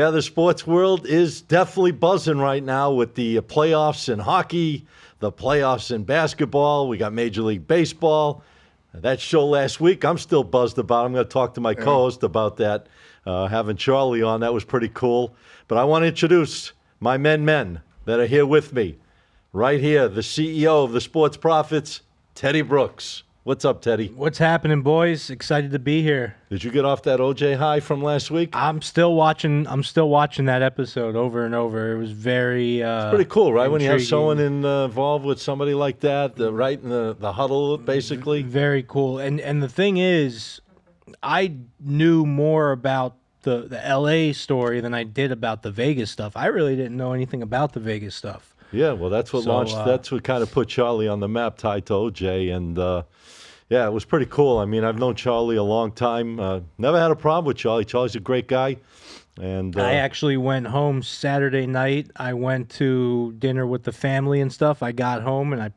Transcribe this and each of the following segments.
Yeah, the sports world is definitely buzzing right now with the playoffs in hockey, the playoffs in basketball. We got Major League Baseball. That show last week, I'm still buzzed about. I'm going to talk to my co-host about that. Having Charlie on, that was pretty cool. But I want to introduce my men that are here with me. Right here, the CEO of the Sports Profits, Teddy Brooks. What's up, Teddy? What's happening, boys? Excited to be here. Did you get off that OJ high from last week? I'm still watching that episode over and over. It was very it's pretty cool, right? intriguing. When you have someone involved with somebody like that, right in the huddle, basically. Very cool. And the thing is, I knew more about the LA story than I did about the Vegas stuff. I really didn't know anything about the Vegas stuff. Yeah, well, that's what that's what kind of put Charlie on the map, tied to OJ, and yeah, it was pretty cool. I mean, I've known Charlie a long time. Never had a problem with Charlie. Charlie's a great guy. And I actually went home Saturday night. I went to dinner with the family and stuff. I got home and I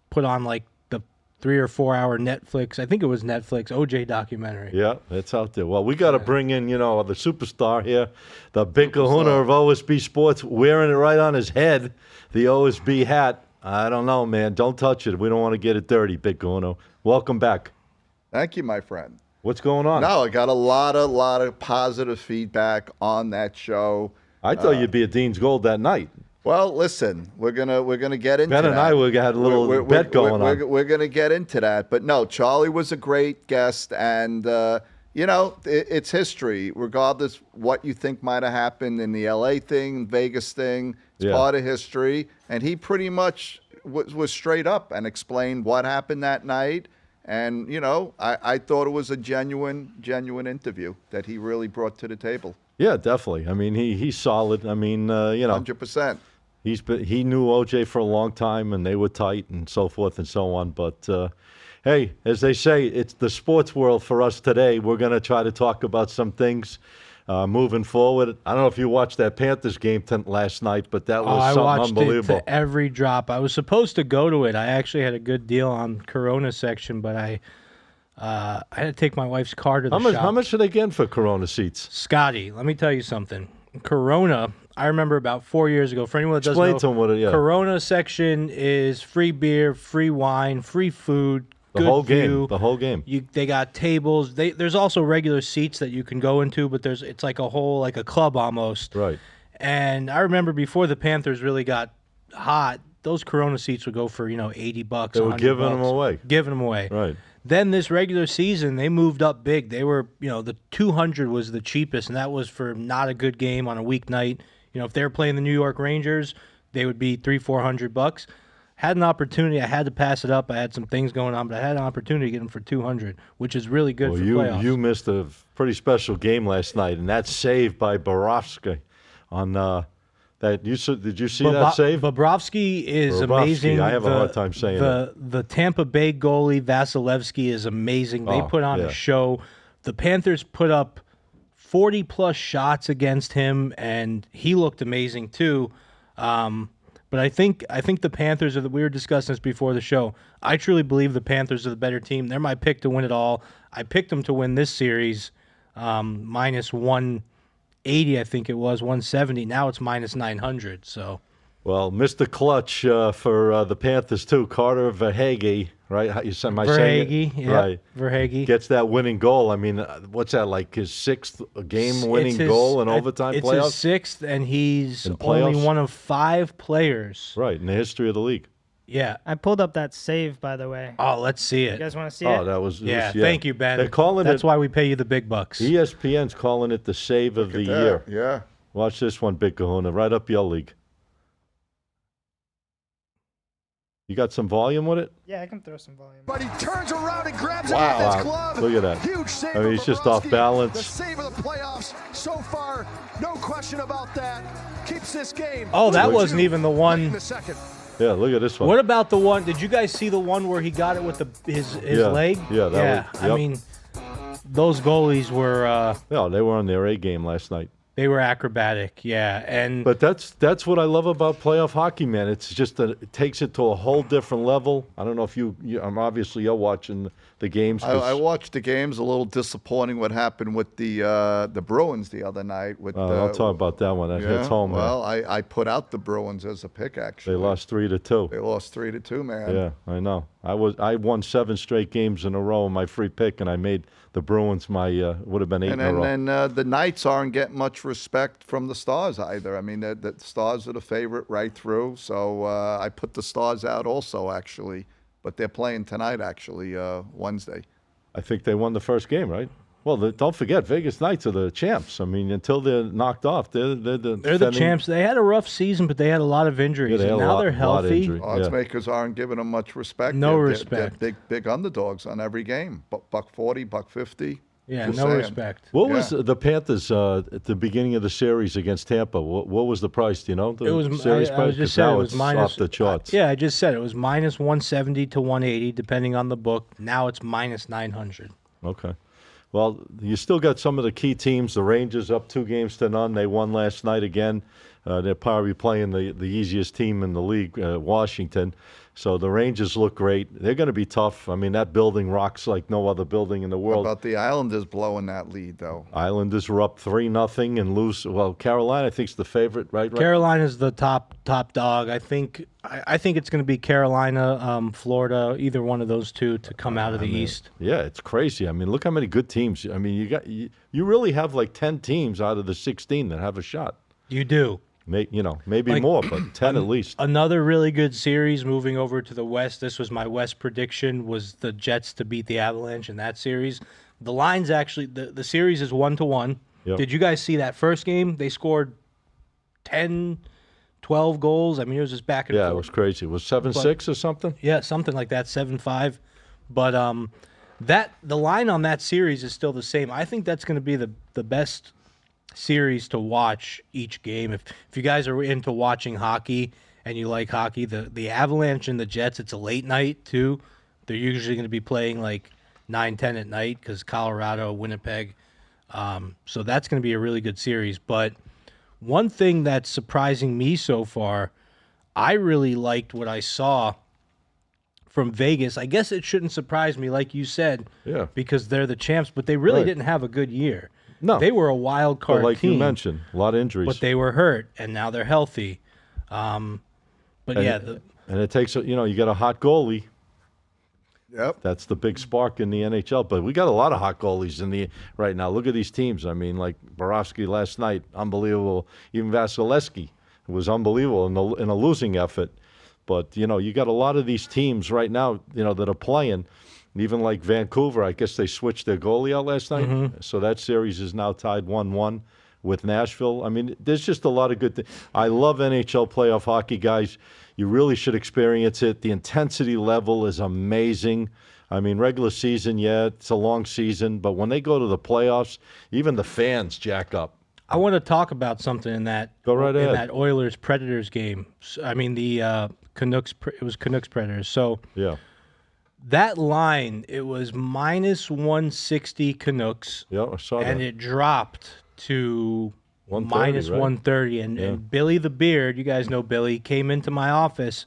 put on like the 3 or 4 hour Netflix. I think it was Netflix OJ documentary. Yeah, it's out there. Well, we got to bring in, the superstar here, the big kahuna of OSB Sports, wearing it right on his head, the OSB hat. I don't know, man. Don't touch it. We don't want to get it dirty, big kahuna. Welcome back. Thank you, my friend. What's going on? No, I got a lot of positive feedback on that show. I thought you'd be a Dean's Gold that night. Well, listen, we're gonna get into Ben that. and I had a little bet going on. We're gonna get into that, but no, Charlie was a great guest, and it's history. Regardless what you think might have happened in the LA thing, Vegas thing, it's part of history, and he pretty much was straight up and explained what happened that night. And, I thought it was a genuine interview that he really brought to the table. Yeah, definitely. I mean, he's solid. I mean, 100%. He knew OJ for a long time, and they were tight and so forth and so on. But, hey, as they say, it's the sports world for us today. We're going to try to talk about some things moving forward. I don't know if you watched that Panthers game last night, but that was something unbelievable. I watched it to every drop. I was supposed to go to it. I actually had a good deal on Corona section, but I had to take my wife's car to the shop. How much are they getting for Corona seats? Scotty, let me tell you something. Corona, I remember about 4 years ago, for anyone that doesn't know, to them what Corona section is free beer, free wine, free food, the whole game. They got tables. There's also regular seats that you can go into, but it's like a club almost. Right. And I remember before the Panthers really got hot, those Corona seats would go for $80. They were giving them away. Giving them away. Right. Then this regular season, they moved up big. They were, the 200 was the cheapest, and that was for not a good game on a weeknight. If they were playing the New York Rangers, they would be $300-400. Had an opportunity. I had to pass it up. I had some things going on, but I had an opportunity to get them for $200, which is really good for playoffs. You missed a pretty special game last night, and that save by Bobrovsky on that. Did you see that save? Bobrovsky is amazing. I have a hard time saying it. The Tampa Bay goalie Vasilevsky is amazing. They put on a show. The Panthers put up 40-plus shots against him, and he looked amazing too. But I think the Panthers we were discussing this before the show. I truly believe the Panthers are the better team. They're my pick to win it all. I picked them to win this series, minus 180, I think it was, 170. Now it's minus 900. So, well, Mr. Clutch for the Panthers too, Carter Verhaeghe, right? Am I saying it? Yep. Right. Verhaeghe gets that winning goal. I mean, what's that, like his sixth game-winning goal in overtime playoffs? It's his sixth, and he's only one of 5 players. Right, in the history of the league. Yeah. I pulled up that save, by the way. Oh, let's see it. You guys want to see it? Oh, that was yeah. Thank you, Ben. They're calling That's why we pay you the big bucks. ESPN's calling it the save of the year. Yeah. Watch this one, Big Kahuna, right up your league. You got some volume with it? Yeah, I can throw some volume. But he turns around and grabs it with his glove. Look at that. Huge save. I mean, he's just off balance. The save of the playoffs so far, no question about that. Keeps this game. Oh, that wasn't even the one. Yeah, look at this one. What about the one? Did you guys see the one where he got it with his leg? Yeah, was. Yep. I mean, those goalies were. They were on their A game last night. They were acrobatic, yeah. But that's what I love about playoff hockey, man. It's just that it takes it to a whole different level. I don't know if obviously you're watching the games? I watched the games. A little disappointing what happened with the Bruins the other night. With I'll talk about that one. That hits home. Well, I put out the Bruins as a pick. Actually, they lost 3-2. They lost 3-2, man. Yeah, I know. I won 7 straight games in a row in my free pick, and I made the Bruins my would have been 8 in a row. And the Knights aren't getting much respect from the Stars either. I mean, the Stars are the favorite right through. So I put the Stars out also, actually. But they're playing tonight, actually, Wednesday. I think they won the first game, right? Well, don't forget, Vegas Knights are the champs. I mean, until they're knocked off, they're the champs. They had a rough season, but they had a lot of injuries. Yeah, and now they're healthy. Oddsmakers aren't giving them much respect. No They're respect. big underdogs on every game. $1.40, $1.50. Yeah, Just no saying. respect. What was the Panthers at the beginning of the series against Tampa? What was the price? Do you know? It was. Series I price? was just 'Cause saying now it was it's minus off the charts. Yeah, I just said it was minus 170 to 180, depending on the book. Now it's minus 900. Okay. Well, you still got some of the key teams. The Rangers up 2-0. They won last night again. They're probably playing the easiest team in the league, Washington. So the Rangers look great. They're going to be tough. I mean, that building rocks like no other building in the How world. about the Islanders blowing that lead, though? Islanders were up 3-0 and lose. Well, Carolina, I think, is the favorite, right? Carolina's the top dog. I think it's going to be Carolina, Florida, either one of those two to come out of the East. Yeah, it's crazy. I mean, look how many good teams. I mean, you really have like 10 teams out of the 16 that have a shot. You do. Maybe Like, more, but 10 at least. Another really good series moving over to the West. This was my West prediction, was the Jets to beat the Avalanche in that series. The line's actually, the series is 1-1. Yep. Did you guys see that first game? They scored 10, 12 goals. I mean, it was just back and forth. Yeah, it was crazy. It was 7-6 or something? Yeah, something like that, 7-5. But the line on that series is still the same. I think that's going to be the best series to watch each game. If you guys are into watching hockey and you like hockey, the Avalanche and the Jets, it's a late night too. They're usually going to be playing like 9-10 at night because Colorado, Winnipeg. So that's going to be a really good series. But one thing that's surprising me so far, I really liked what I saw from Vegas. I guess it shouldn't surprise me, like you said, because they're the champs, but they really didn't have a good year. No. They were a wild card like team. you mentioned, a lot of injuries. But they were hurt, and now they're healthy. And it takes, you got a hot goalie. Yep. That's the big spark in the NHL. But we got a lot of hot goalies right now. Look at these teams. I mean, like Borowski last night, unbelievable. Even Vasilevsky was unbelievable in a losing effort. But, you got a lot of these teams right now, that are playing. Even like Vancouver, I guess they switched their goalie out last night. Mm-hmm. So that series is now tied 1-1 with Nashville. I mean, there's just a lot of good things. I love NHL playoff hockey, guys. You really should experience it. The intensity level is amazing. I mean, regular season, it's a long season. But when they go to the playoffs, even the fans jack up. I want to talk about something in that that Oilers-Predators game. I mean, the Canucks. It was Canucks-Predators. So yeah. That line, it was minus 160 Canucks. Yeah, I saw that. And it dropped to minus 130. And Billy the Beard, you guys know Billy, came into my office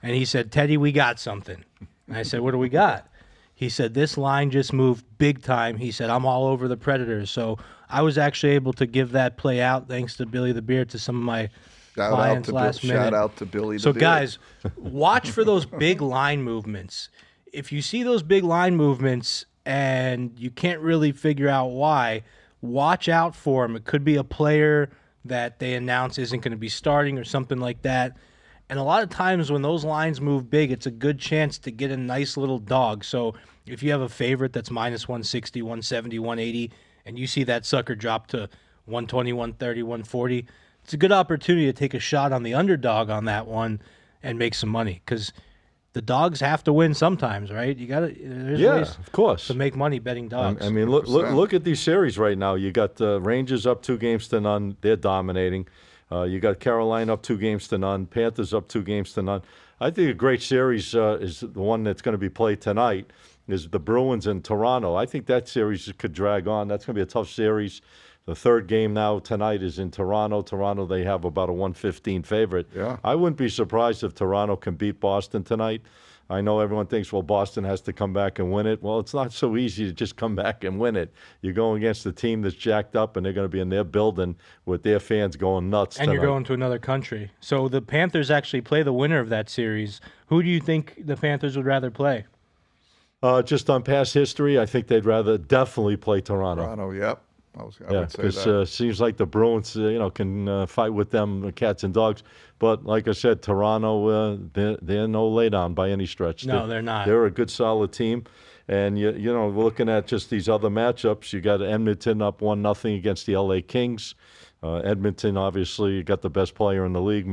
and he said, "Teddy, we got something." And I said, "What do we got?" He said, "This line just moved big time." He said, "I'm all over the Predators." So I was actually able to give that play out thanks to Billy the Beard to some of my clients last minute. Shout out to Billy the Beard. So guys, watch for those big line movements. If you see those big line movements and you can't really figure out why, watch out for them. It could be a player that they announce isn't going to be starting or something like that. And a lot of times when those lines move big, it's a good chance to get a nice little dog. So if you have a favorite that's minus 160, 170, 180, and you see that sucker drop to 120, 130, 140, it's a good opportunity to take a shot on the underdog on that one and make some money because the dogs have to win sometimes, right? There's ways of course, to make money betting dogs. I mean, look at these series right now. You got the Rangers up 2-0. They're dominating. You got Carolina up 2-0. Panthers up 2-0. I think a great series is the one that's going to be played tonight. Is the Bruins and Toronto. I think that series could drag on. That's going to be a tough series. The third game now tonight is in Toronto. Toronto, they have about a 115 favorite. Yeah. I wouldn't be surprised if Toronto can beat Boston tonight. I know everyone thinks, well, Boston has to come back and win it. Well, it's not so easy to just come back and win it. You're going against a team that's jacked up, and they're going to be in their building with their fans going nuts And tonight. you're going to another country. So the Panthers actually play the winner of that series. Who do you think the Panthers would rather play? Just on past history, I think they'd rather definitely play Toronto. Toronto, yep. I would say Because that. it seems like the Bruins, can fight with them, cats and dogs. But like I said, Toronto, they're no laydown by any stretch. No, they're not. They're a good, solid team. And, looking at just these other matchups, you got Edmonton up 1-0 against the LA Kings. Edmonton, obviously, got the best player in the league,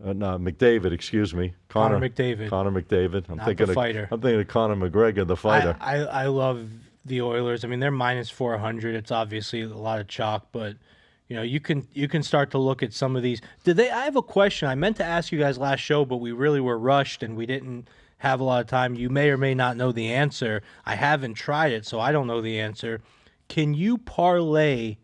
McDavid, excuse me. Connor McDavid. Connor McDavid. Not the fighter. I'm thinking of Conor McGregor, the fighter. I love the Oilers. I mean, they're minus 400. It's obviously a lot of chalk, but you can start to look at some of these. I have a question. I meant to ask you guys last show, but we really were rushed and we didn't have a lot of time. You may or may not know the answer. I haven't tried it, so I don't know the answer. Can you parlay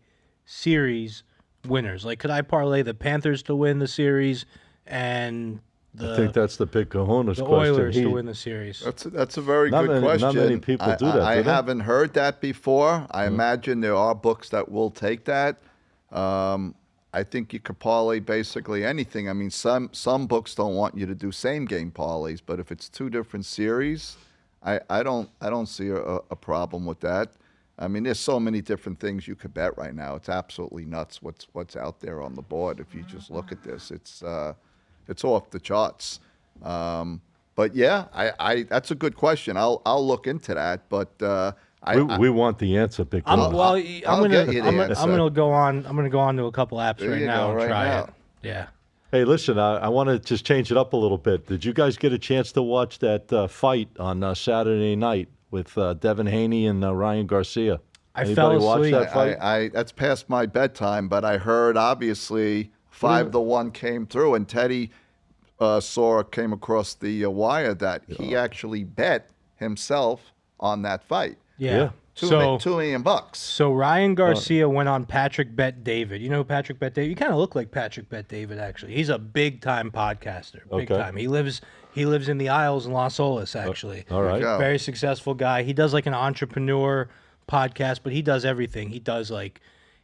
series winners? Like, could I parlay the Panthers to win the series and I think that's the big kahuna's the question. Oilers to win the series? That's a very good question. Not many people do that. I do they? haven't heard that before. I imagine there are books that will take that. I think you could parlay basically anything. I mean, some books don't want you to do same game parlays, but if it's two different series, I don't see a problem with that. I mean, there's so many different things you could bet right now. It's absolutely nuts what's out there on the board. If you just look at this, it's off the charts. But yeah, I that's a good question. I'll look into that. But we want the answer, big I'm kahuna. gonna go on. I'm gonna go on to a couple apps There right you now go, and right try now. it. Yeah. Hey, listen, I want to just change it up a little bit. Did you guys get a chance to watch that fight on Saturday night with Devin Haney and Ryan Garcia? I fell Anybody watch asleep. that fight? I that's past my bedtime, but I heard obviously 5-1 came through, and Teddy came across the wire that he actually bet himself on that fight. Yeah. $2 million. So Ryan Garcia went on Patrick Bet David. You know who Patrick Bet David? You kind of look like Patrick Bet David, actually. He's a big time podcaster. Big Okay. time. He lives in the Isles in Las Olas, actually. All right. go. Very successful guy. He does like an entrepreneur podcast, but he does everything.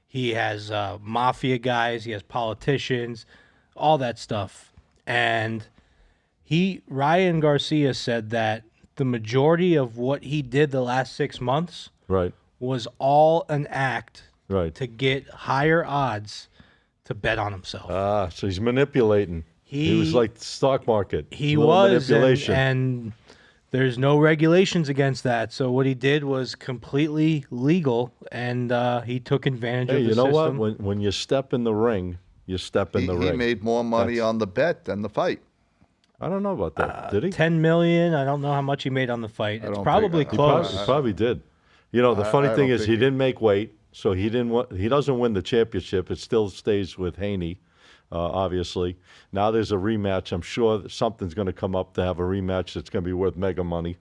He has mafia guys, he has politicians, all that stuff. And Ryan Garcia said that the majority of what he did the last 6 months Right. was all an act Right. to get higher odds to bet on himself. So he's manipulating. He was like the stock market. He Little was, manipulation. and there's no regulations against that. So what he did was completely legal, and he took advantage Hey, of the you know system. what? When you step in the ring, you step in the He ring. made more money on the bet than the fight. I don't know about that. Did he? $10 million. I don't know how much he made on the fight. It's don't probably think- He close. probably did. You know, the funny I thing don't is think he he- didn't make weight, so he doesn't win the championship. It still stays with Haney, obviously. Now there's a rematch. I'm sure that something's going to come up to have a rematch that's going to be worth mega money.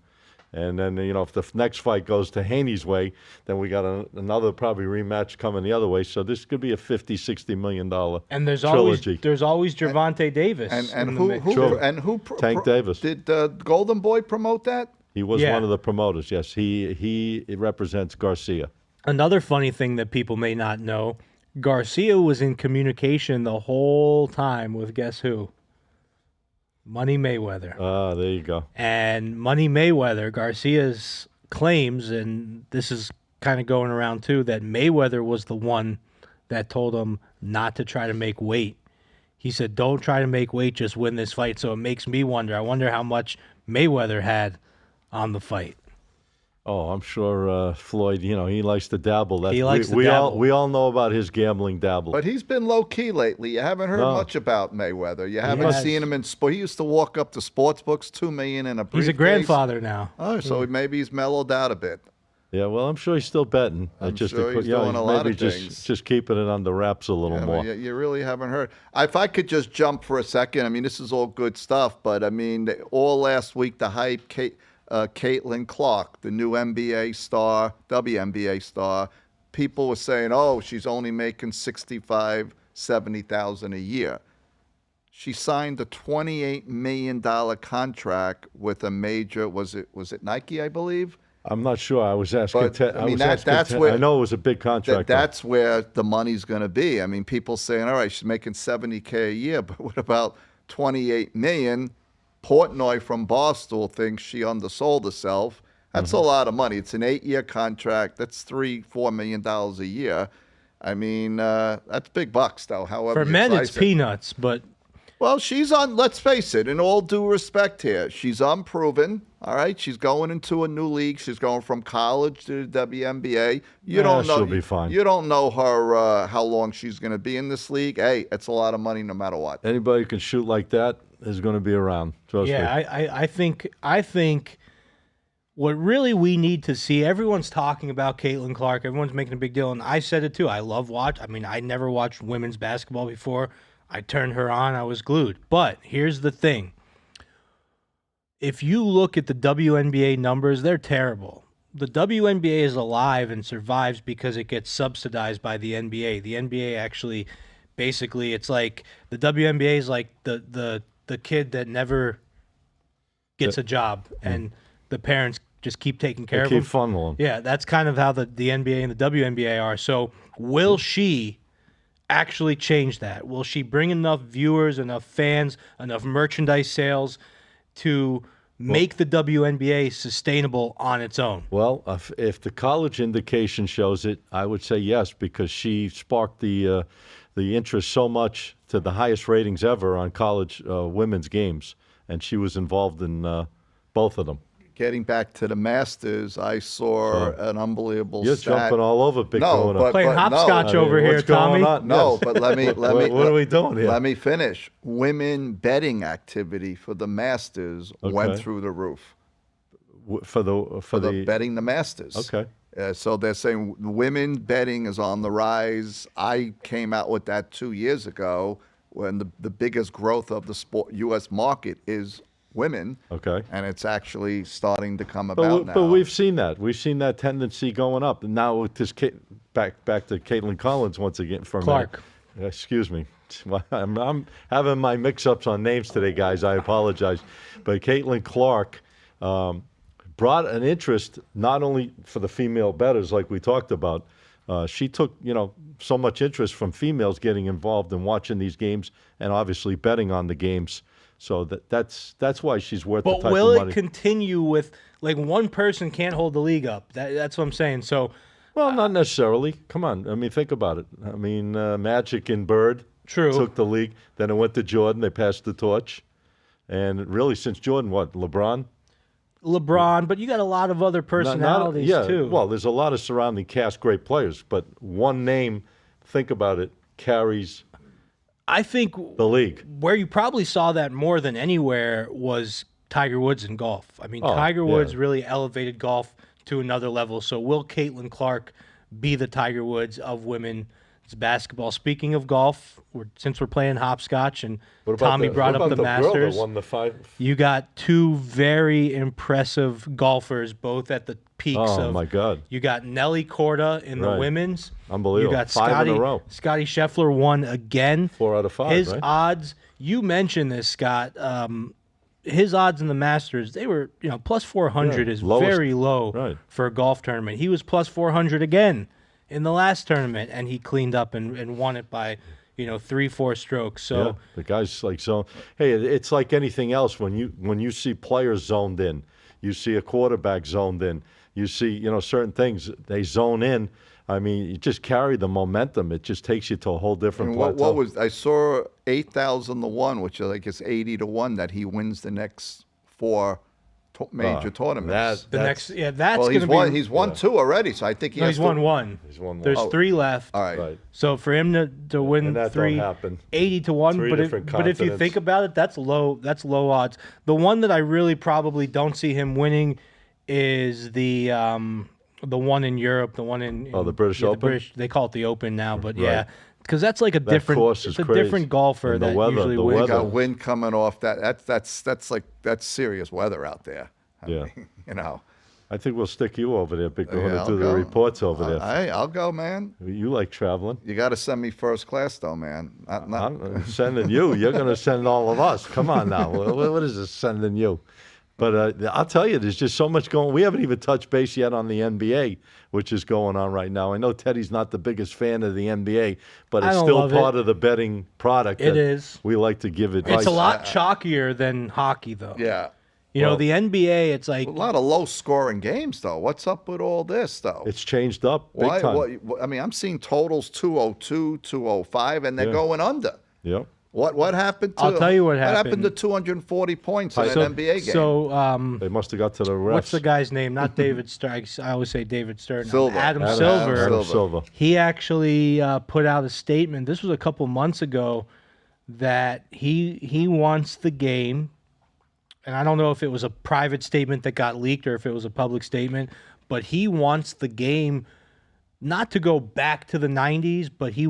And then, if the next fight goes to Haney's way, then we got another probably rematch coming the other way. So this could be a $50-60 million And there's trilogy. always Gervonta Davis. And in the mix. Tank Davis. Did Golden Boy promote that? He was Yeah. one of the promoters, yes. He represents Garcia. Another funny thing that people may not know, Garcia was in communication the whole time with guess who? Money Mayweather. There you go. And Money Mayweather, Garcia's claims, and this is kind of going around too, that Mayweather was the one that told him not to try to make weight. He said, don't try to make weight, just win this fight. So it makes me wonder. I wonder how much Mayweather had on the fight. Oh, I'm sure Floyd, he likes to dabble. He likes to we dabble. We all know about his gambling dabble. But he's been low key lately. You haven't heard No. much about Mayweather. You haven't has. seen him in sport. He used to walk up to sports books, $2 million in a briefcase. He's a grandfather now. Oh, so maybe he's mellowed out a bit. Yeah, well, I'm sure he's still betting. I'm just sure he's doing a lot maybe of just things. just keeping it under wraps a little Yeah, more. but you really haven't heard. If I could just jump for a second, I mean, this is all good stuff, but I mean, all last week, the hype, Caitlin Clark, the new NBA star, WNBA star, people were saying, oh, she's only making $65,000, $70,000 a year. She signed a $28 million contract with a major. Was it Nike? I believe. I'm not sure. I was asking. But, Ted, I mean, that's where I know it was a big contract. That's where the money's going to be. I mean, people saying, "All right, she's making $70K a year," but what about $28 million? Portnoy from Barstool thinks she undersold herself. That's a lot of money. It's an 8-year contract. That's $3-4 million a year. I mean, that's big bucks, though. However, For men, it's peanuts, but. Well, she's on, let's face it, in all due respect here, she's unproven, all right? She's going into a new league. She's going from college to the WNBA. You don't know. She'll be fine. You don't know her, how long she's going to be in this league. Hey, it's a lot of money no matter what. Anybody who can shoot like that is going to be around. Trust me. I think what really we need to see, everyone's talking about Caitlin Clark. Everyone's making a big deal, and I said it too. I I never watched women's basketball before. I turned her on. I was glued. But here's the thing. If you look at the WNBA numbers, they're terrible. The WNBA is alive and survives because it gets subsidized by the NBA. The NBA actually, basically, it's like the WNBA is like the kid that never gets a job, and the parents just keep taking care of him. Keep funneling. Yeah, that's kind of how the NBA and the WNBA are. So will she actually change that? Will she bring enough viewers, enough fans, enough merchandise sales to make the WNBA sustainable on its own? Well, if the college indication shows it, I would say yes, because she sparked the interest so much to the highest ratings ever on college women's games, and she was involved in both of them. Getting back to the Masters, I saw an unbelievable You're stat. jumping all over Big Corner. Playing hopscotch over here, what's going Tommy. on? No, Yes. but let me What are we doing here? Let me finish. Women betting activity for the Masters went through the roof. For the Betting the Masters. Okay. So they're saying women betting is on the rise. I came out with that 2 years ago when the biggest growth of the U.S. market is women. Okay. And it's actually starting to come about now. But we've seen that. We've seen that tendency going up. And now with this back to Caitlin Collins once again for a Clark. minute. Excuse me. I'm having my mix-ups on names today, guys. I apologize. But Caitlin Clark brought an interest not only for the female bettors like we talked about. She took, so much interest from females getting involved in watching these games and obviously betting on the games. So that's why she's worth the type of money. But will it continue with, like, one person can't hold the league up? That's what I'm saying. So, well, not necessarily. Come on. I mean, think about it. I mean, Magic and Bird took the league. Then it went to Jordan. They passed the torch. And really, since Jordan, what, LeBron, but you got a lot of other personalities, too. Well, there's a lot of surrounding cast, great players. But one name, think about it, carries I think the league. Where you probably saw that more than anywhere was Tiger Woods in golf. I mean, Tiger Woods really elevated golf to another level. So will Caitlin Clark be the Tiger Woods of women's basketball? Speaking of golf, since we're playing hopscotch and Tommy brought up the Masters, girl that won the 5? You got two very impressive golfers, both at the peaks Oh, my God. You got Nelly Korda in the women's. Unbelievable. You got 5 in a row. Scotty Scheffler won again. 4 out of 5, His right? odds, you mentioned this, Scott. His odds in the Masters, they were, plus 400 is very low for a golf tournament. He was plus 400 again in the last tournament, and he cleaned up and won it by 3-4 strokes. So the guy's like so. Hey, it's like anything else. When you see players zoned in, you see a quarterback zoned in, you see certain things they zone in. I mean, you just carry the momentum. It just takes you to a whole different plateau. What was I saw 8,000 to 1, which I guess 80 to 1 that he wins the next 4 major tournaments. That's well, going to be. He's won 2 already, so I think he's won 1. He's won 1. There's 3 left. All right. So for him to win and that 3, don't happen. 80 to 1. 3 different But if you continents. think about it, that's low. That's low odds. The one that I really probably don't see him winning is the one in Europe. The one in the British Open. They call it the Open now, but because that's like a different. course is it's a crazy. different golfer And the that weather, usually the wins. We weather. got wind coming off that. That's serious weather out there. I mean, I think we'll stick you over there, Big. We're Yeah, going I'll to do the go. reports over there. Hey, I'll go, man. You like traveling. You got to send me first class, though, man. I'm sending you. You're going to send all of us. Come on now. What is this sending you? But I'll tell you, there's just so much going. We haven't even touched base yet on the NBA, which is going on right now. I know Teddy's not the biggest fan of the NBA, but it's still part of the betting product. It is. We like to give advice. It's a lot chalkier than hockey, though. Yeah. You know, the NBA, it's like A lot of low-scoring games, though. What's up with all this, though? It's changed up big time. I mean, I'm seeing totals 202, 205, and they're going under. Yep. What happened to? I'll tell you what What happened happened. to 240 points in an NBA game? So, They must have got to the refs. what's the guy's name? Not David Stern. I always say David Stern. Silver. Adam Adam Silver. Adam Silver. He actually put out a statement. This was a couple months ago that he wants the game. And I don't know if it was a private statement that got leaked or if it was a public statement, but he wants the game not to go back to the 90s, but he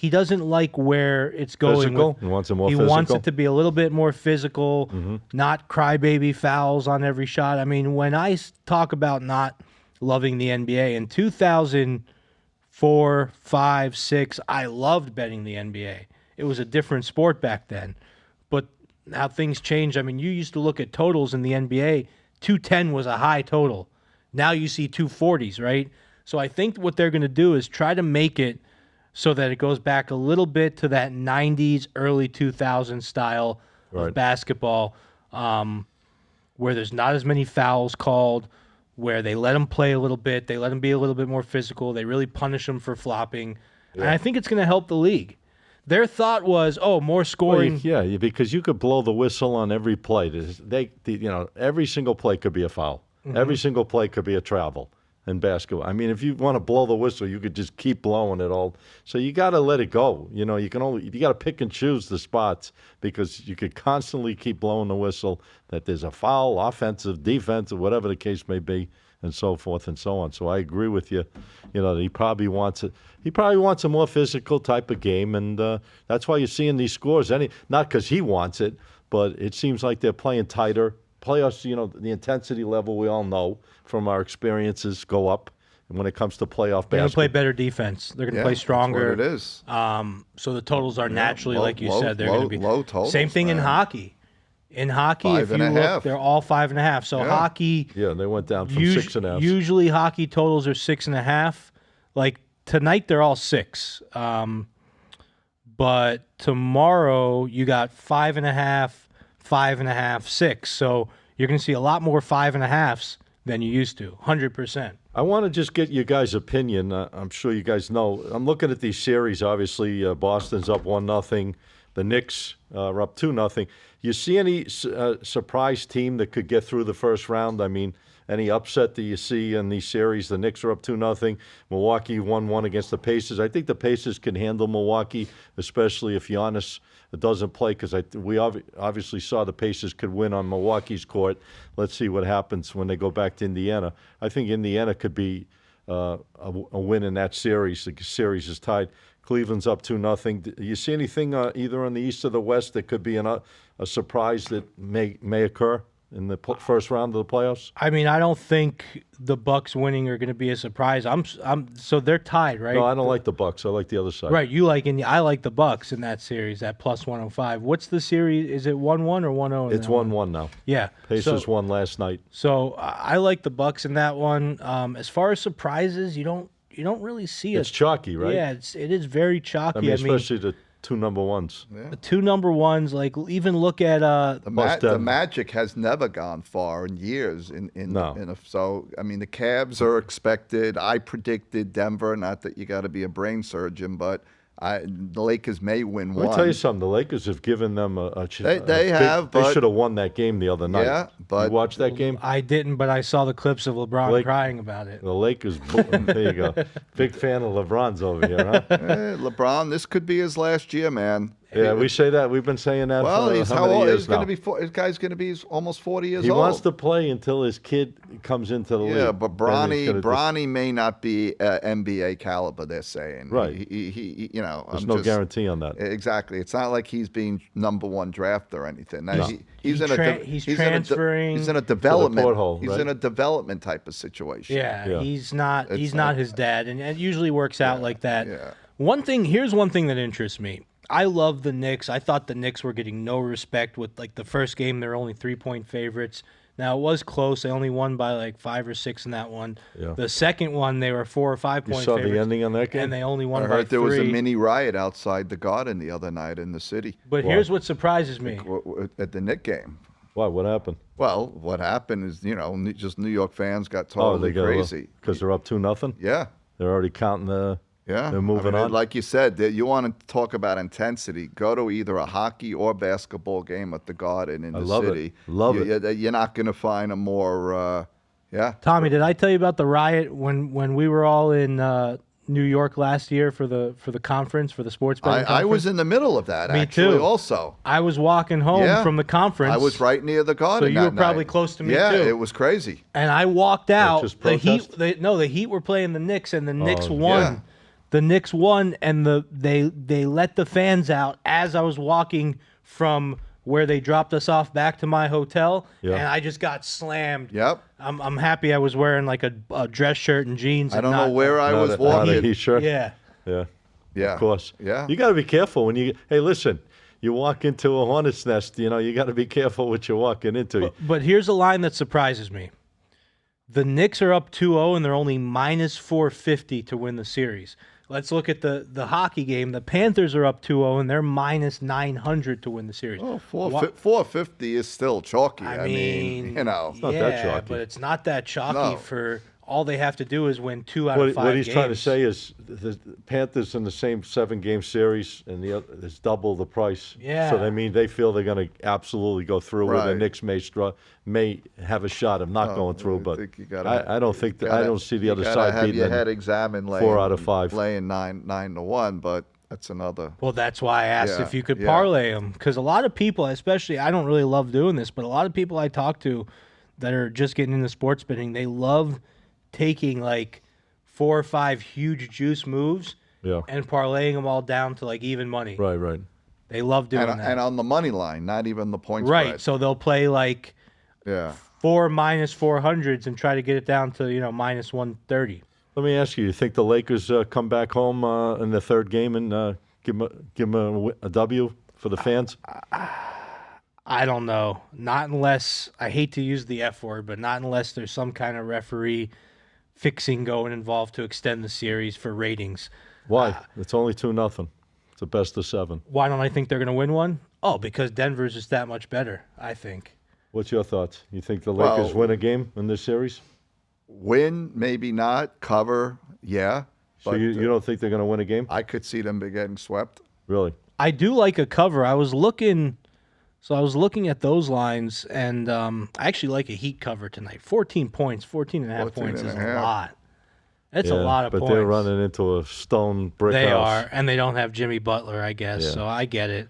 doesn't like where it's going. Physical? He wants it more physical? He wants it to be a little bit more physical, not crybaby fouls on every shot. I mean, when I talk about not loving the NBA, in 2004, 5, 6, I loved betting the NBA. It was a different sport back then. But how things change. I mean, you used to look at totals in the NBA. 210 was a high total. Now you see 240s, right? So I think what they're going to do is try to make it so that it goes back a little bit to that 90s, early 2000s style of basketball, where there's not as many fouls called, where they let them play a little bit, they let them be a little bit more physical, they really punish them for flopping. Yeah. And I think it's going to help the league. Their thought was, more scoring. Well, yeah, because you could blow the whistle on every play. Every single play could be a foul. Mm-hmm. Every single play could be a travel in basketball. I mean, if you want to blow the whistle, you could just keep blowing it all. So you got to let it go. You know, you got to pick and choose the spots because you could constantly keep blowing the whistle that there's a foul, offensive, defensive, whatever the case may be, and so forth and so on. So I agree with you. You know, he probably wants it. He probably wants a more physical type of game, and that's why you're seeing these scores. Not because he wants it, but it seems like they're playing tighter. Playoffs, you know, the intensity level we all know from our experiences go up. And when it comes to playoff basketball, they're going to play better defense. They're going to play stronger. That's what it is. So the totals are naturally, like you said, they're low, going to be low totals. Same thing in hockey. In hockey, if you look, they're all 5.5. So hockey, they went down from 6.5. Usually, hockey totals are 6.5. Like tonight, they're all 6. But tomorrow, you got 5.5, 5.5, 6. So you're going to see a lot more 5.5s than you used to. 100%. I want to just get your guys' opinion. I'm sure you guys know. I'm looking at these series. Obviously, Boston's up 1-0. The Knicks are up 2-0. You see any surprise team that could get through the first round? I mean, any upset that you see in these series? The Knicks are up 2-0. Milwaukee 1-1 against the Pacers. I think the Pacers can handle Milwaukee, especially if Giannis doesn't play, because we obviously saw the Pacers could win on Milwaukee's court. Let's see what happens when they go back to Indiana. I think Indiana could be a win in that series. The series is tied. Cleveland's up 2-0. You see anything either on the East or the West that could be a surprise that may occur in the first round of the playoffs? I mean, I don't think the Bucks winning are going to be a surprise. So they're tied, right? No, I don't like the Bucks. I like the other side. Right, I like the Bucks in that series at plus 105. What's the series? Is it 1-1 or 1-0? It's 1-1 now. Yeah, Pacers won last night. So I like the Bucks in that one. As far as surprises, you don't really see it. It's chalky, right? Yeah, it is very chalky. I mean, especially the two number ones. Yeah. The two number ones, like even look at the Magic has never gone far in years. So I mean, the Cavs are expected. I predicted Denver. Not that you got to be a brain surgeon, but the Lakers may win one. Let me tell you something. The Lakers have given them a chance. They should have won that game the other night. Yeah, but you watched that game? I didn't, but I saw the clips of LeBron crying about it. The Lakers. There you go. Big fan of LeBron's over here, huh? LeBron, this could be his last year, man. Yeah, we say that. We've been saying that Well, for he's how how many old? years He's going now? to be. His guy's going to be almost 40 years He old. wants to play until his kid comes into the league. Yeah, but Then he's gonna Bronny may not be NBA caliber. They're saying, Right. He you know, There's no guarantee on that. Exactly. It's not like he's being #1 draft or anything. No, No. he's transferring He's in a development. porthole, he's right? in a development type of situation. Yeah, he's not. It's He's like- not his dad, and it usually works out like that. yeah. Here's one thing that interests me. I love the Knicks. I thought the Knicks were getting no respect with like the first game. They're only 3-point favorites. Now it was close. They only won by like 5 or 6 in that one. Yeah. The second one, they were 4 or 5 You point saw favorites. the ending on that game? And they only won I by heard there 3. was a mini riot outside the Garden the other night in the city But here's what surprises me. at the Knick game. Why? What happened? Well, what happened is, just New York fans got totally crazy. because they're up 2-0. Yeah. They're already counting the. Yeah, They're moving on. Like you said, you want to talk about intensity. Go to either a hockey or basketball game at the Garden in the love it. city. Love it. You're not going to find a more, Tommy, did I tell you about the riot when we were all in New York last year for the conference, for the sports betting I was conference? in the middle of that, Me actually, too. also. I was walking home Yeah. from the conference. I was right near the Garden. So you were that probably night. close to me, yeah, too. it was crazy. And I walked out. just The Heat, protest? the Heat were playing the Knicks, and the Knicks yeah. won. The Knicks won, and they let the fans out as I was walking from where they dropped us off back to my hotel, Yeah. and I just got slammed. Yep. I'm happy I was wearing like a dress shirt and jeans. I and don't know not- where I was Not a walking. heat shirt. Yeah. Yeah. Yeah. Of course. Yeah. You got to be careful when you. Hey, listen. You walk into a hornet's nest. You got to be careful what you're walking into. But here's a line that surprises me. The Knicks are up 2-0, and they're only minus 450 to win the series. Let's look at the hockey game. The Panthers are up 2-0, and they're minus 900 to win the series. Oh, 450 is still chalky. I mean, not that chalky. but it's not that chalky No. for all they have to do is win 2 out of 5 What he's games. trying to say is the Panthers in the same 7-game series, and the other is double the price. Yeah. So they feel they're going to absolutely go through. Where the Right. Knicks may have a shot of not going through, but think you gotta- I don't think I don't see the other You gotta side have beating your them. head examined. 4 out of 5. Laying 9-1, but that's another. Well, that's why I asked Yeah, if you could yeah. parlay them, because a lot of people, especially, I don't really love doing this, but a lot of people I talk to that are just getting into sports betting, they love taking like 4 or 5 huge juice moves Yeah. and parlaying them all down to like even money. Right. They love doing that. And on the money line, not even the points Right. spread. So they'll play like Yeah. 4 minus 400s and try to get it down to, minus 130. Let me ask you: you think the Lakers come back home in the third game and give them a W for the fans? I don't know. Not unless, I hate to use the F word, but not unless there's some kind of referee fixing going involved to extend the series for ratings. Why? It's only 2-0. It's a best of 7. Why don't I think they're going to win one? Oh, because Denver's just that much better, I think. What's your thoughts? You think the Lakers Well- win a game in this series? Win, maybe not. Cover, yeah. So But you don't think they're going to win a game? I could see them be getting swept. Really? I do like a cover. I was looking at those lines, and I actually like a Heat cover tonight. 14 points, 14 and a half 14 points and is a a half. lot. It's a Yeah, lot of but points. they're running into a stone brick They house. are, and they don't have Jimmy Butler, I guess, Yeah. so I get it.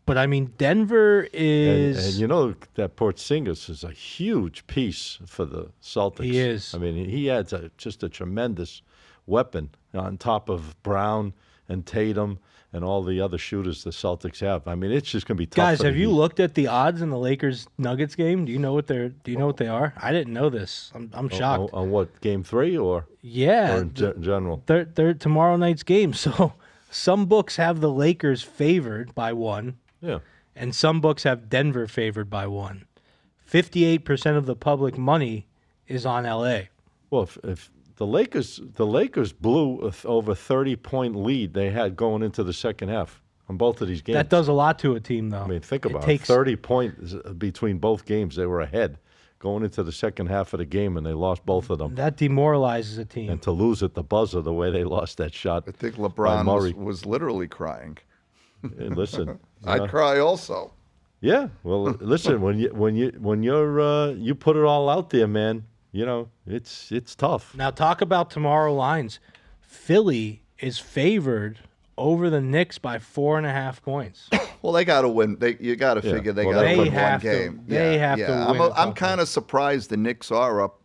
But, I mean, Denver is... And you know that Porzingis is a huge piece for the Celtics. He is. I mean, he adds just a tremendous weapon on top of Brown and Tatum and all the other shooters the Celtics have. I mean, it's just going to be tough. Guys, for the have you Heat. looked at the odds in the Lakers Nuggets game? Do you know what they are? I didn't know this. I'm shocked. On what, game 3 or Yeah, in general? they're tomorrow night's game. So some books have the Lakers favored by 1, Yeah. and some books have Denver favored by 1. 58% of the public money is on LA. Well, if the Lakers blew over 30-point lead they had going into the second half on both of these games. That does a lot to a team, though. I mean, think about it. takes 30 points between both games. They were ahead going into the second half of the game, and they lost both of them. That demoralizes a team. And to lose at the buzzer the way they lost that shot. I think by LeBron Murray. was literally crying. And listen, I'd cry also. yeah. Well, listen, when you put it all out there, man, it's tough. Now talk about tomorrow lines. Philly is favored over the Knicks by 4.5 points. Well, they got to win. You got to figure they got to win one game. They have to win. I'm kind of surprised the Knicks are up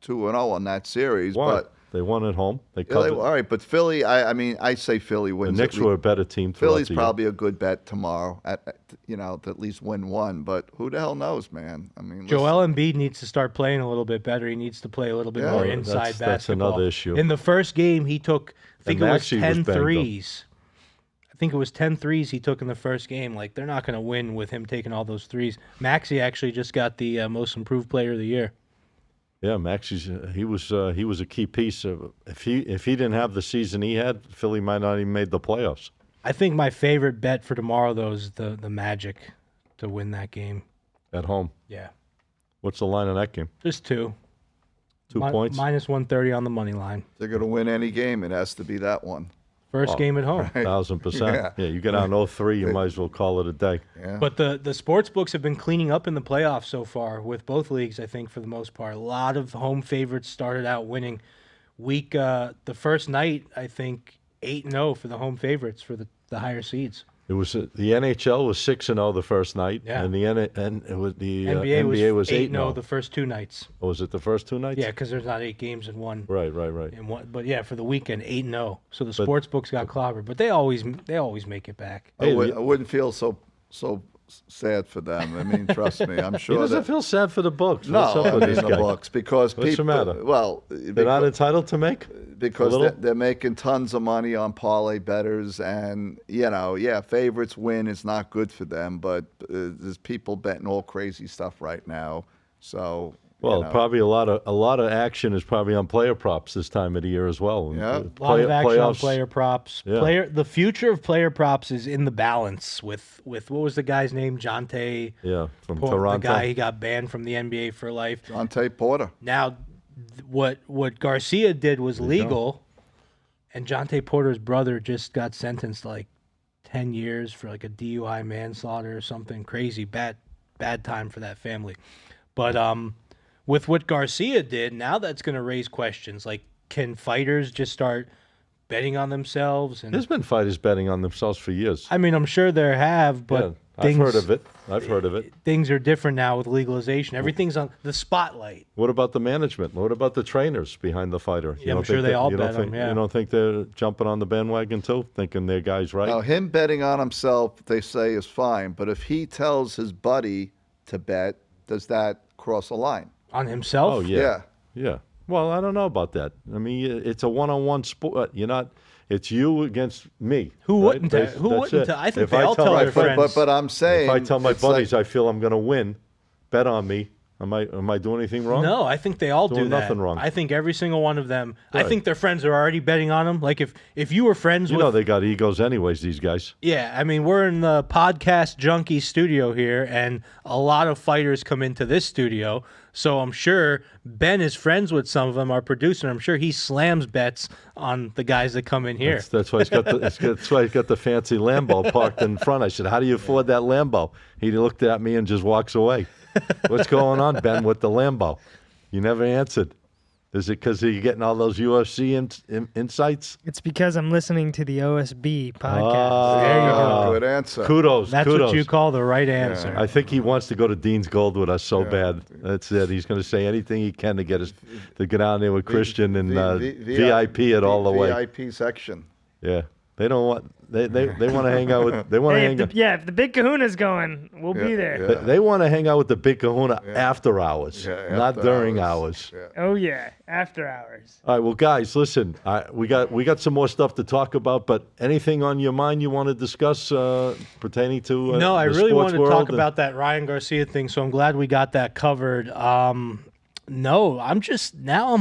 2-0 on that series. Why? But They won at home. They yeah, covered. all right, but Philly, I say Philly The wins. Knicks were a better team. Philly's throughout the probably a good bet tomorrow to at least win one, but who the hell knows, man? I mean, Joel Embiid needs to start playing a little bit better. He needs to play a little bit more inside basketball. That's another issue. In the first game, he took, I think it was Maxey 10 was banged up. threes. I think it was 10 threes he took in the first game. Like, they're not going to win with him taking all those threes. Maxey actually just got the most improved player of the year. Yeah, Maxey's he was a key piece. If he didn't have the season he had, Philly might not even made the playoffs. I think my favorite bet for tomorrow, though, is the Magic to win that game. At home. Yeah. What's the line on that game? Just 2. 2 points? Minus 130 on the money line. They're going to win any game. It has to be that one. First game at home. 1,000%. Yeah, you get on 0-3, you might as well call it a day. Yeah. But the sports books have been cleaning up in the playoffs so far with both leagues, I think, for the most part. A lot of home favorites started out winning. The first night, I think, 8-0 for the home favorites for the higher seeds. It was the NHL was 6-0 the first night, Yeah. and the NBA was 8-0 the first 2 nights. Oh, was it the first 2 nights? Yeah, because there's not 8 games in one. Right. In one, but yeah, for the weekend, 8-0. So the sports books got clobbered, but they always make it back. I wouldn't feel so sad for them. I mean, trust me, I'm sure. He doesn't feel sad for the books. No, What's up with this the guy? books because What's the people. matter? Well, They're not entitled to make? because they're making tons of money on parlay bettors, and favorites win is not good for them. But there's people betting all crazy stuff right now. So probably a lot of action is probably on player props this time of the year as well. Yeah. A lot of action on playoffs. player props. Yeah. The future of player props is in the balance with what was the guy's name? Jonte. Yeah, from The Toronto. guy he got banned from the NBA for life. Jonte Porter. Now, what Garcia did was legal, and Jonte Porter's brother just got sentenced like 10 years for like a DUI manslaughter or something crazy. Bad time for that family. But with what Garcia did, now that's going to raise questions. Like, can fighters just start betting on themselves? And There's been fighters betting on themselves for years. I mean, I'm sure there have, but I've heard of it. Things are different now with legalization. Everything's on the spotlight. What about the management? What about the trainers behind the fighter? Yeah, I'm sure they all bet them. Yeah. You don't think they're jumping on the bandwagon too, thinking their guy's right? Now, him betting on himself, they say, is fine. But if he tells his buddy to bet, does that cross a line? On himself? Oh, yeah. Well, I don't know about that. I mean, it's a one-on-one sport. It's you against me. Who right? wouldn't? That's Who wouldn't? it. I think If they I all tell tell my their friend- friends. But I'm saying, If I tell my it's buddies like- I feel I'm going to win, bet on me. Am I doing anything wrong? No, I think they all do Doing that. nothing wrong. I think every single one of them. Right. I think their friends are already betting on them. Like if you were friends You with, know they got egos anyways, these guys. yeah. I mean, we're in the podcast junkie studio here, and a lot of fighters come into this studio. So I'm sure Ben is friends with some of them. Our producer, I'm sure he slams bets on the guys that come in here. That's why he's got the fancy Lambo parked in front. I said, "How do you afford that Lambo?" He looked at me and just walks away. What's going on, Ben, with the Lambo? You never answered. Is it because you're getting all those UFC insights? It's because I'm listening to the OSB podcast. Ah, There you go. Good answer. Kudos. That's kudos. what you call the right answer. I think he wants to go to Dean's Gold with us so bad. That's it. He's going to say anything he can to get us to get on there with Christian and VIP it all the way. VIP section. Yeah, they don't want. They want to hang out with. They want to Hey, hang. if the Big Kahuna's going, we'll be there. Yeah. They want to hang out with the Big Kahuna after hours, Yeah, not after during hours. hours. Yeah. Oh yeah, after hours. All right, well, guys, listen. We got some more stuff to talk about, but anything on your mind you want to discuss pertaining to? No, I the really sports wanted to world talk and- about that Ryan Garcia thing, so I'm glad we got that covered. No, I'm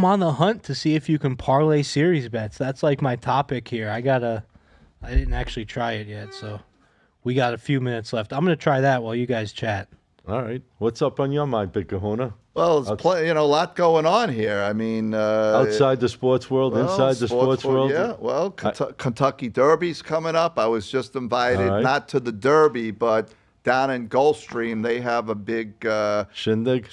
on the hunt to see if you can parlay series bets. That's like my topic here. I didn't actually try it yet, so we got a few minutes left. I'm going to try that while you guys chat. All right, what's up on your mind, Big Kahuna? Well, it's a lot going on here. I mean, Outside the sports world, inside the sports world. Yeah, well, Kentucky Derby's coming up. I was just invited, All right. not to the Derby, but down in Gulfstream, they have a big Shindig.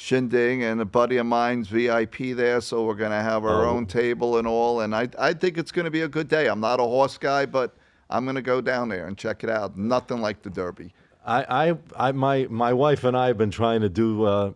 and a buddy of mine's VIP there, so we're going to have our own table and all. And I think it's going to be a good day. I'm not a horse guy, but I'm going to go down there and check it out. Nothing like the Derby. My wife and I have been trying to do.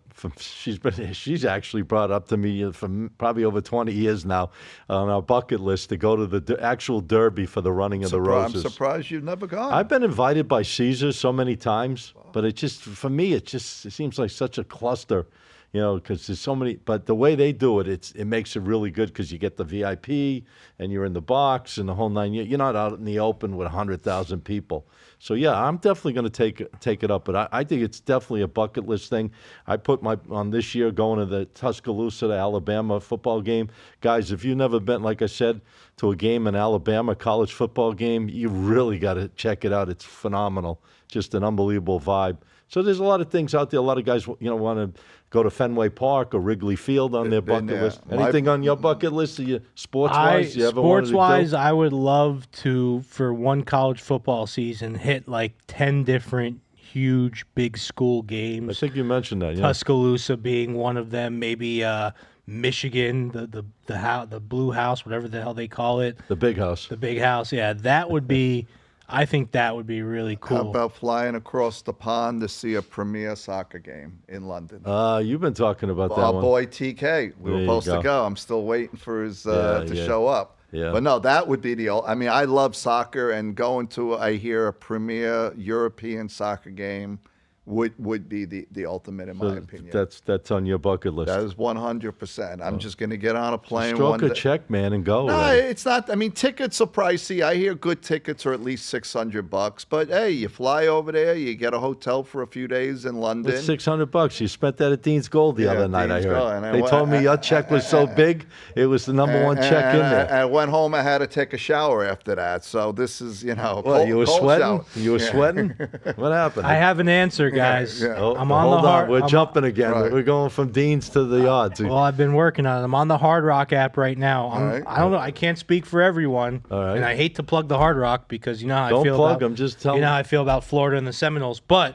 She's actually brought up to me for probably over 20 years now on our bucket list to go to the actual Derby for the running of the Roses. I'm surprised you've never gone. I've been invited by Caesar so many times, but it seems like such a cluster. Because there's so many, but the way they do it, it makes it really good because you get the VIP and you're in the box and the whole nine. You're not out in the open with 100,000 people. So yeah, I'm definitely going to take it up. But I think it's definitely a bucket list thing. I put on this year going to the Tuscaloosa to Alabama football game. Guys, if you've never been, like I said, to a game in Alabama, college football game, you really got to check it out. It's phenomenal. Just an unbelievable vibe. So there's a lot of things out there. A lot of guys, want to go to Fenway Park or Wrigley Field on their bucket list. Anything on your bucket list? Sports-wise? Sports-wise, I would love to, for one college football season, hit like 10 different huge big school games. I think you mentioned that. Yeah. Tuscaloosa being one of them. Maybe Michigan, the Blue House, whatever the hell they call it. The Big House. The Big House. Yeah, that would be. I think that would be really cool. How about flying across the pond to see a premier soccer game in London? You've been talking about that Our one. boy TK. We were supposed to go. I'm still waiting for his to show up. Yeah. But no, that would be I love soccer, and going to, I hear, a premier European soccer game would be the ultimate in my opinion. That's on your bucket list. That is 100%. I'm just going to get on a plane. Stroke a check, man, and go. No, it's not. I mean, tickets are pricey. I hear good tickets are at least $600. But hey, you fly over there, you get a hotel for a few days in London. It's $600. You spent that at Dean's Gold the other night. Dean's I heard. Gold. They told me your check was so big, it was the number one check in there. I went home. I had to take a shower after that. So this is, What, you were sweating? Shower. You were sweating? What happened? I have an answer, guys. Yeah. Oh, I'm on hold the on. We're I'm jumping again. Right. We're going from Dean's to the odds. Well, I've been working on it. I'm on the Hard Rock app right now. right. I don't know. I can't speak for everyone. All right. And I hate to plug the Hard Rock because you know how Don't I feel plug about them. Just tell you know them. how I feel about Florida and the Seminoles. But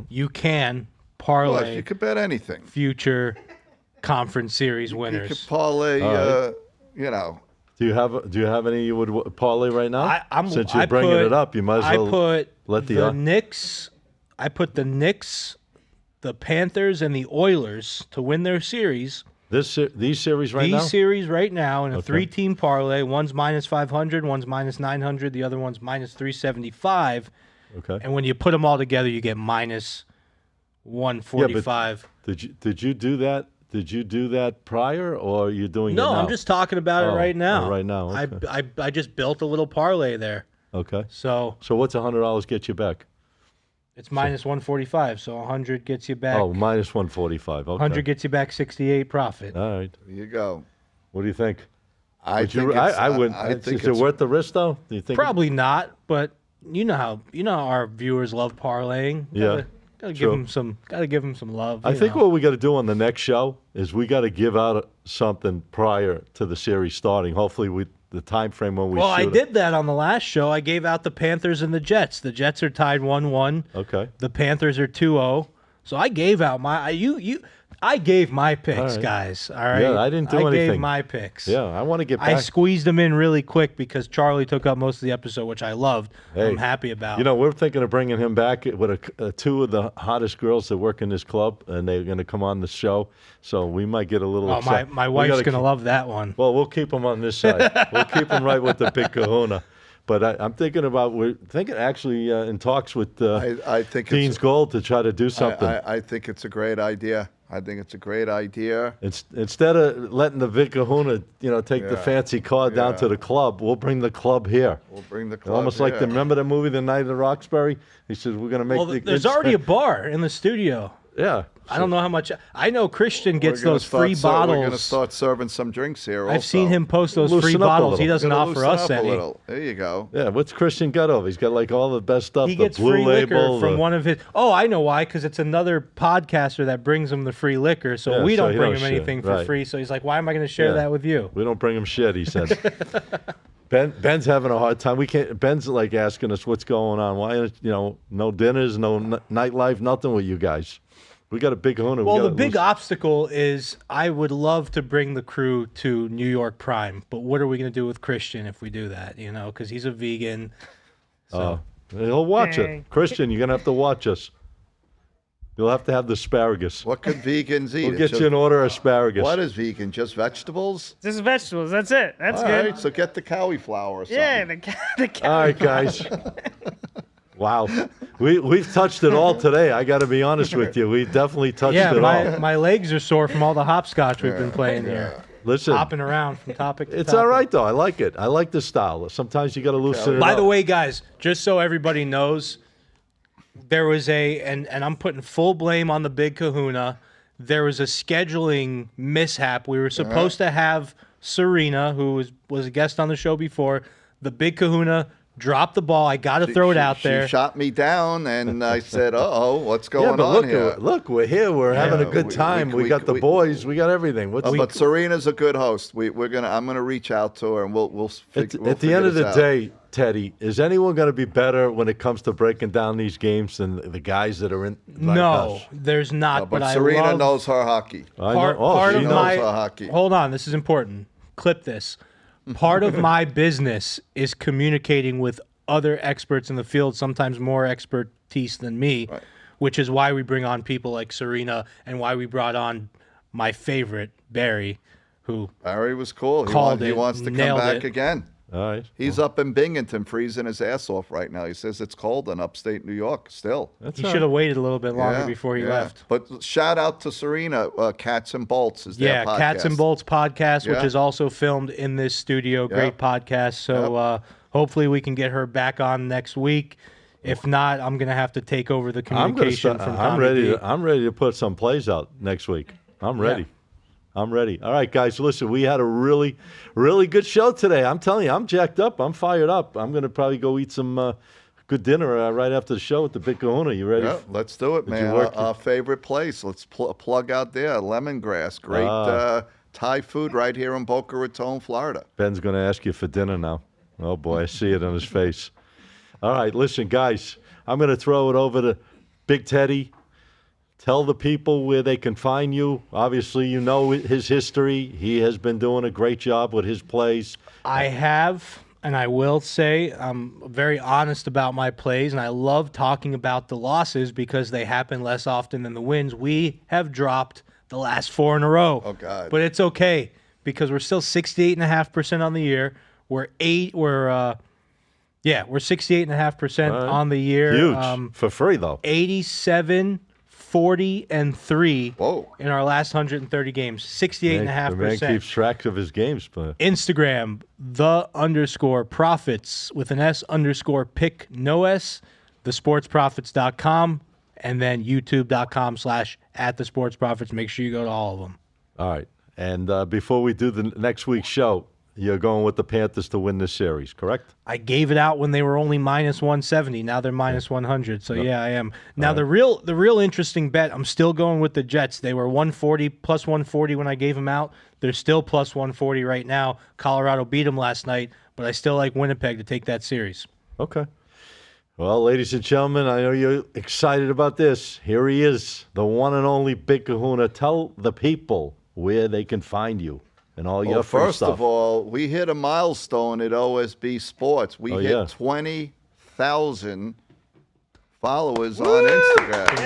you can parlay Well, you could bet anything. future conference series You could winners. parlay, right. you Do you have any you would parlay right now? Since you're I bringing put- it up, you might as well I put let the Knicks. I put the Knicks, the Panthers, and the Oilers to win their series. these series right now. These series right now in a Okay. 3-team parlay. One's minus 500, one's minus 900, the other one's minus 375. Okay. And when you put them all together, you get minus 145. Did you do that? Did you do that prior, or are you doing it No, now? I'm just talking about it right now. right now, okay. I just built a little parlay there. Okay. So So what's $100 get you back? it's minus 145. So 100 gets you back. Oh, minus 145. Okay. 100 gets you back 68 profit. All right. there you go. What do you think? I Would think you, it's, I would. I think Is it it's worth the risk, though? Do you think? Probably not, but you know how our viewers love parlaying. Yeah, Gotta true. give them some love. I you think know. what we got to do on the next show is we got to give out something prior to the series starting. Hopefully, the time frame when we. Well, I shoot it. did that on the last show. I gave out the Panthers and the Jets. The Jets are tied 1-1. Okay. The Panthers are 2-0. So I gave out I gave my picks, All right. guys. All right. Yeah, I didn't do I gave anything. my picks. Yeah, I want to get I back. squeezed them in really quick because Charlie took up most of the episode, which I loved. Hey, I'm happy about. You know, we're thinking of bringing him back with two of the hottest girls that work in this club, and they're going to come on the show. So we might get a little. oh, my We wife's gotta going to keep- love that one. Well, we'll keep him on this side. We'll keep him right with the big kahuna. But I'm thinking we're thinking actually in talks with I think Dean's Gold to try to do something. I think it's a great idea. I think it's a great idea. Instead of letting the Vic Kahuna, take the Yeah. fancy car down to the club, we'll bring the club here. We'll bring the club Almost like here. remember the movie The Night of Roxbury? He says we're going to make Well, the there's kids- already a bar in the studio. Yeah. I don't know how much. I know Christian gets We're gonna those free We're going to bottles. start serving some drinks here. I've seen him post those Loosen free up a bottles. He little. doesn't offer us any. There you go. Yeah, what's Christian got over? He's got like all the best stuff. He the gets Blue free Label, liquor from one of his. Oh, I know why. Because it's another podcaster that brings him the free liquor. So Yeah, we so don't he bring don't him share. anything for Right. free. So he's like, why am I going to share Yeah. that with you? We don't bring him shit, he said. Ben's having a hard time. We can't. Ben's like asking us what's going on. Why, no dinners, no nightlife, nothing with you guys. We got a big kahuna. Well, the big obstacle is I would love to bring the crew to New York Prime, but what are we going to do with Christian if we do that? Because he's a vegan. So He'll watch Dang. it. Christian, you're going to have to watch us. You'll have to have the asparagus. What could vegans eat? We'll It's get just- you an order of asparagus. What is vegan? Just vegetables? Just vegetables. That's it. That's All good. right, so get the cauliflower or something. Yeah, the All right, guys. Wow. We've touched it all today. I got to be honest with you. We definitely touched yeah, it all. my legs are sore from all the hopscotch we've been playing here. Listen, Hopping around from topic to it's topic. all right, though. I like it. I like the style. Sometimes you got to loosen it By up. the way, guys, just so everybody knows, there was and I'm putting full blame on the Big Kahuna. There was a scheduling mishap. We were supposed to have Serena, who was a guest on the show before. The Big Kahuna dropped the ball. I got to throw it out there. She shot me down, and I said, "Uh-oh, what's Yeah, going but on look, here?" look, we're here. We're having a good we- time. we- We got the we- boys. We got everything. What's But Serena's a good host. I'm gonna reach out to her, and we'll At figure the end of the out. day, Teddy, is anyone going to be better when it comes to breaking down these games than the guys that are in? Like No, us? there's not. But I Serena love knows her hockey. I part, know. Oh, part she of knows. my hockey. Hold on, this is important. Clip this. Part of my business is communicating with other experts in the field, sometimes more expertise than me, which is why we bring on people like Serena and why we brought on my favorite, Barry, who Barry was cool. Called He it, wants to come nailed back it. again. All right. He's up in Binghamton freezing his ass off right now. He says it's cold in upstate New York still. That's he all should have waited a little bit longer Yeah, before he yeah. left. But shout out to Serena, Cats and Bolts is their Yeah, podcast. Cats and Bolts podcast, which Yeah. is also filmed in this studio. Great podcast. So hopefully we can get her back on next week. If not, I'm gonna have to take over the I'm communication from Tommy I'm ready. D. I'm ready to put some plays out next week. I'm ready. I'm ready. All right, guys. Listen, we had a really, really good show today. I'm telling you, I'm jacked up. I'm fired up. I'm gonna probably go eat some good dinner right after the show at the Big Kahuna. You ready? Yeah, let's do it, Did you man. work Our favorite place. Let's plug out there. Lemongrass. Great Thai food right here in Boca Raton, Florida. Ben's gonna ask you for dinner now. Oh boy, I see it on his face. All right, listen, guys. I'm gonna throw it over to Big Teddy. Tell the people where they can find you. Obviously, you know his history. He has been doing a great job with his plays. I have, and I will say, I'm very honest about my plays, and I love talking about the losses because they happen less often than the wins. We have dropped the last 4 in a row. Oh, God. But it's okay because we're still 68.5% on the year. We're 68.5% on the year. Huge. For free, though. 87, 40, and 3 Whoa. in our last 130 games. The man 68.5%. keeps track of his games. But Instagram, _profits with an S_pick, no S, thesportsprofits.com, and then youtube.com/@thesportsprofits. Make sure you go to all of them. all right. And before we do the next week's show, you're going with the Panthers to win this series, correct? I gave it out when they were only -170. Now they're -100. So yeah, I am. Now the real interesting bet, I'm still going with the Jets. They were 140 plus 140 when I gave them out. They're still plus 140 right now. Colorado beat them last night, but I still like Winnipeg to take that series. Okay. Well, ladies and gentlemen, I know you're excited about this. Here he is, the one and only Big Kahuna. Tell the people where they can find you and all your free First stuff. of all, we hit a milestone at OSB Sports. We hit 20,000 followers on Instagram.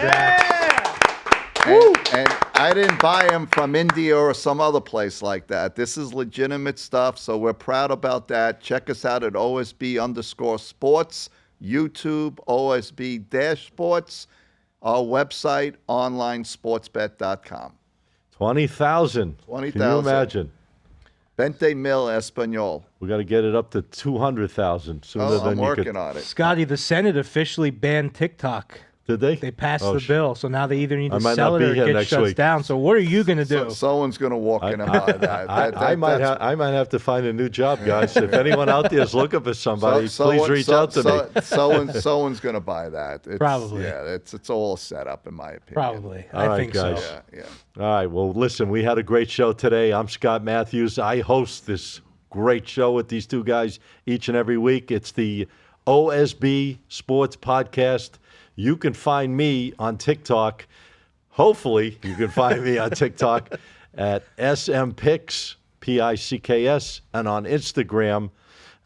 And I didn't buy them from India or some other place like that. This is legitimate stuff, so we're proud about that. Check us out at OSB_sports, YouTube, OSB-sports, our website, onlinesportsbet.com. 20,000. 20,000. Can you imagine? 20 mil Espanol. We got to get it up to 200,000 sooner Oh, than I'm you working could. on it. Scotty, the Senate officially banned TikTok. Did they? They passed Oh, the bill, so now they either need I to might sell not it be or here get next shut week. down. So what are you going to do? Someone's going to walk in and buy that. I might have to find a new job, guys. If anyone out there is looking for somebody, please reach out to me. Someone's going to buy that. It's, Probably. Yeah, it's all set up in my opinion. Probably. All I right, think guys. so. Yeah. All right. Well, listen, we had a great show today. I'm Scott Matthews. I host this great show with these two guys each and every week. It's the OSB Sports Podcast. You can find me on TikTok. Hopefully, you can find me on TikTok at SMPicks, Picks, and on Instagram,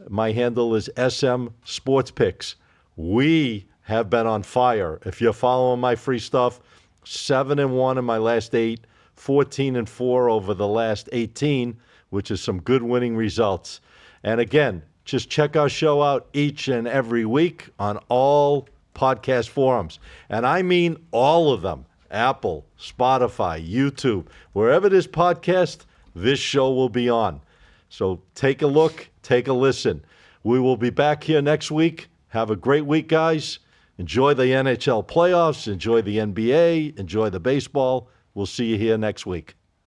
my handle is SM Sports Picks. We have been on fire. If you're following my free stuff, 7-1 in my last 8, 14-4 over the last 18, which is some good winning results. And again, just check our show out each and every week on all podcast forums. And I mean all of them. Apple, Spotify, YouTube, wherever this podcast, this show will be on. So take a look, take a listen. We will be back here next week. Have a great week, guys. Enjoy the NHL playoffs, enjoy the NBA, enjoy the baseball. We'll see you here next week.